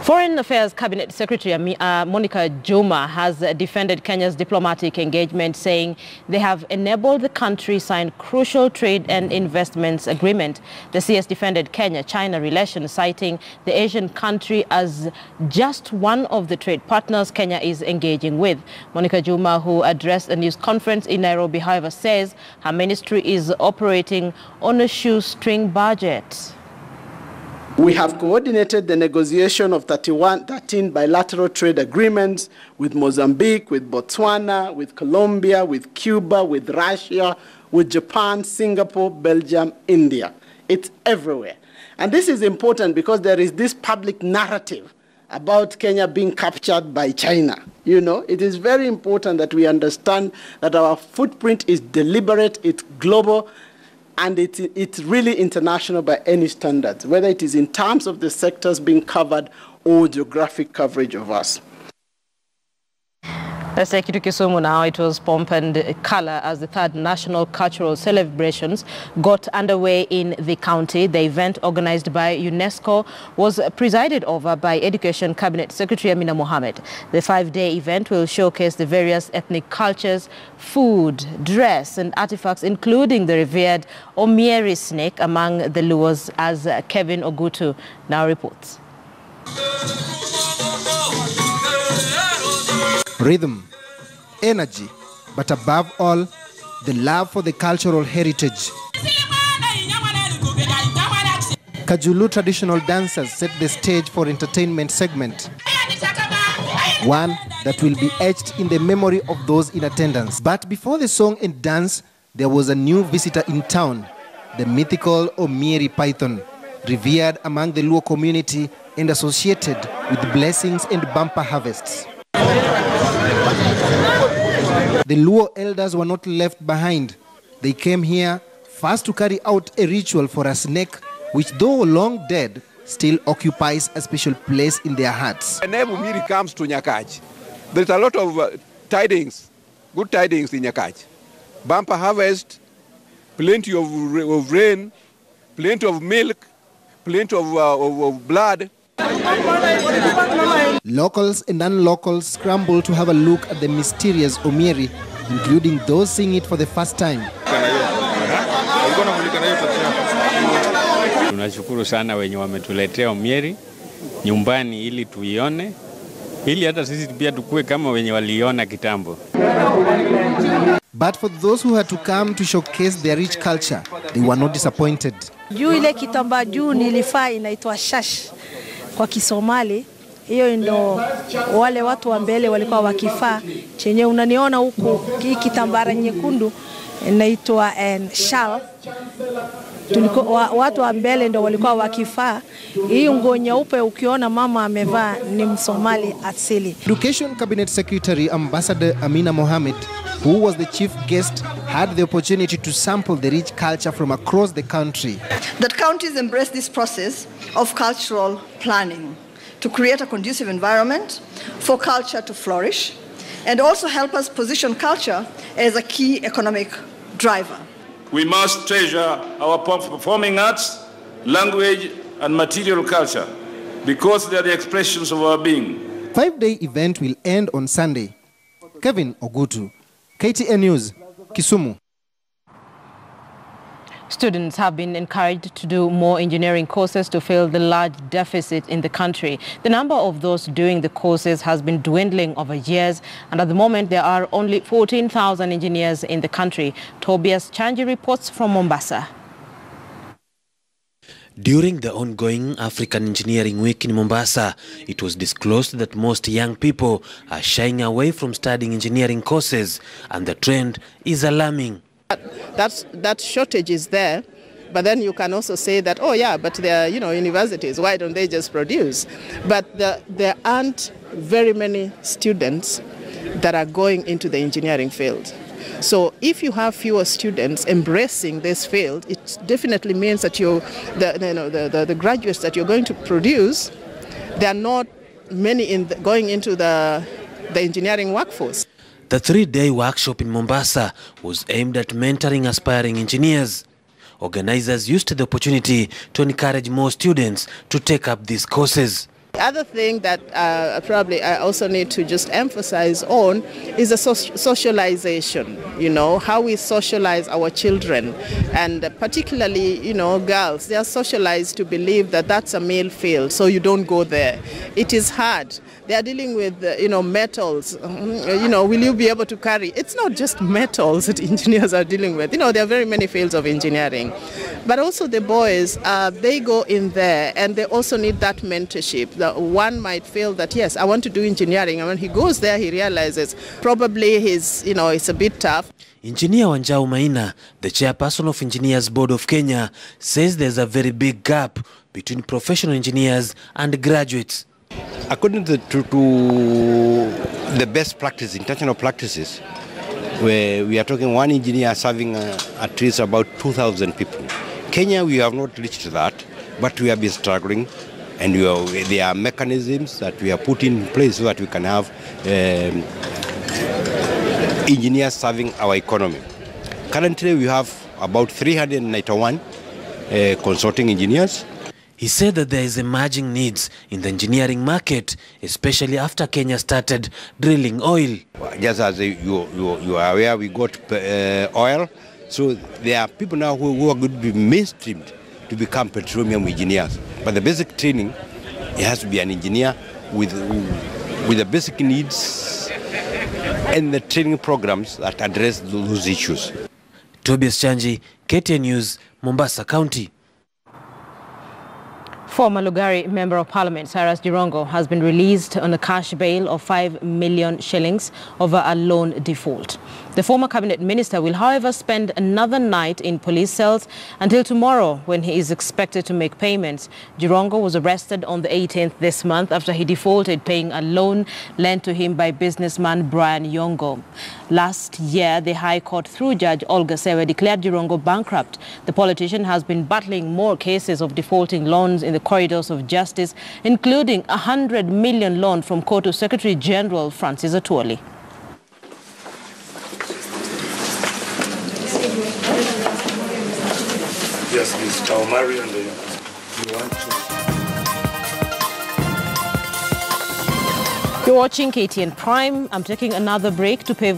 Foreign Affairs Cabinet Secretary Monica Juma has defended Kenya's diplomatic engagement, saying they have enabled the country sign crucial trade and investments agreement. The CS defended Kenya-China relations, citing the Asian country as just one of the trade partners Kenya is engaging with. Monica Juma, who addressed a news conference in Nairobi, however, says her ministry is operating on a shoestring budget. We have coordinated the negotiation of 13 bilateral trade agreements with Mozambique, with Botswana, with Colombia, with Cuba, with Russia, with Japan, Singapore, Belgium, India. It's everywhere. And this is important because there is this public narrative about Kenya being captured by China. You know, it is very important that we understand that our footprint is deliberate, it's global, and it's really international by any standards, whether it is in terms of the sectors being covered or geographic coverage of us. Let's take you to Kisumu now. It was pomp and color as the third national cultural celebrations got underway in the county. The event, organized by UNESCO, was presided over by Education Cabinet Secretary Amina Mohammed. The 5-day event will showcase the various ethnic cultures, food, dress and artifacts, including the revered Omieri snake among the Luos, as Kevin Ogutu now reports. Rhythm, energy, but above all, the love for the cultural heritage. Kajulu traditional dancers set the stage for entertainment segment, one that will be etched in the memory of those in attendance. But before the song and dance, there was a new visitor in town, the mythical Omieri python, revered among the Luo community and associated with blessings and bumper harvests. The Luo elders were not left behind. They came here first to carry out a ritual for a snake, which, though long dead, still occupies a special place in their hearts. Whenever Omieri comes to Nyakach, there's a lot of tidings, good tidings in Nyakach. Bumper harvest, plenty of rain, plenty of milk, plenty of blood. Locals and non-locals scramble to have a look at the mysterious Omieri, including those seeing it for the first time. Tunashukuru sana wenye wametuletea Omieri nyumbani ili tuione, ili hata sisi pia tukue kama wenye waliona kitambo. But for those who had to come to showcase their rich culture, they were not disappointed. Juu ile kitambaa juu nilifaa inaitwa shash kwa Kisomali. Hiyo ndo wale watu wa mbele walikuwa wakifaa. Chenye unaniona huku hii kitambara nyekundu inaitwa shal. Watu wa mbele ndo walikuwa wakifaa. Hii nguo nyeupe ukiona mama amevaa ni Msomali asili. Education Cabinet Secretary Ambassador Amina Mohammed, who was the chief guest, had the opportunity to sample the rich culture from across the country. That counties embrace this process of cultural planning to create a conducive environment for culture to flourish and also help us position culture as a key economic driver. We must treasure our performing arts, language and material culture because they are the expressions of our being. 5-day event will end on Sunday. Kevin Ogutu, KTN News, Kisumu. Students have been encouraged to do more engineering courses to fill the large deficit in the country. The number of those doing the courses has been dwindling over years, and at the moment there are only 14,000 engineers in the country. Tobias Chanji reports from Mombasa. During the ongoing African Engineering Week in Mombasa, it was disclosed that most young people are shying away from studying engineering courses, and the trend is alarming. That shortage is there, but then you can also say that, oh yeah, but there are, universities, why don't they just produce? But there aren't very many students that are going into the engineering field. So if you have fewer students embracing this field, it definitely means that the graduates that you're going to produce, there are not many going into the engineering workforce. The 3-day workshop in Mombasa was aimed at mentoring aspiring engineers. Organizers used the opportunity to encourage more students to take up these courses. The other thing that probably I also need to just emphasize on is the socialization, how we socialize our children, and particularly, girls. They are socialized to believe that that's a male field, so you don't go there. It is hard. They are dealing with, metals. Will you be able to carry? It's not just metals that engineers are dealing with. There are very many fields of engineering. But also the boys, they go in there and they also need that mentorship. One might feel that, yes, I want to do engineering. And when he goes there, he realizes probably it's a bit tough. Engineer Wanjau Maina, the chairperson of Engineers Board of Kenya, says there's a very big gap between professional engineers and graduates. According to the best practice, international practices, where we are talking one engineer serving at least about 2,000 people. Kenya, we have not reached that, but we have been struggling, and there are mechanisms that we have put in place so that we can have engineers serving our economy. Currently, we have about 391 consulting engineers. He said that there is emerging needs in the engineering market, especially after Kenya started drilling oil. Just as you are aware, we got oil. So there are people now who are going to be mainstreamed to become petroleum engineers. But the basic training, it has to be an engineer with the basic needs and the training programs that address those issues. Tobias Chanji, KTN News, Mombasa County. Former Lugari Member of Parliament Cyrus Jirongo has been released on a cash bail of 5 million shillings over a loan default. The former cabinet minister will, however, spend another night in police cells until tomorrow, when he is expected to make payments. Jirongo was arrested on the 18th this month after he defaulted paying a loan lent to him by businessman Brian Yongo. Last year, the High Court, through Judge Olga Sewe, declared Jirongo bankrupt. The politician has been battling more cases of defaulting loans in the corridors of justice, including a 100 million loan from Kotu Secretary General Francis Atwoli. Yes, Ms. Taumari, and you want to... You're watching KTN Prime. I'm taking another break to pay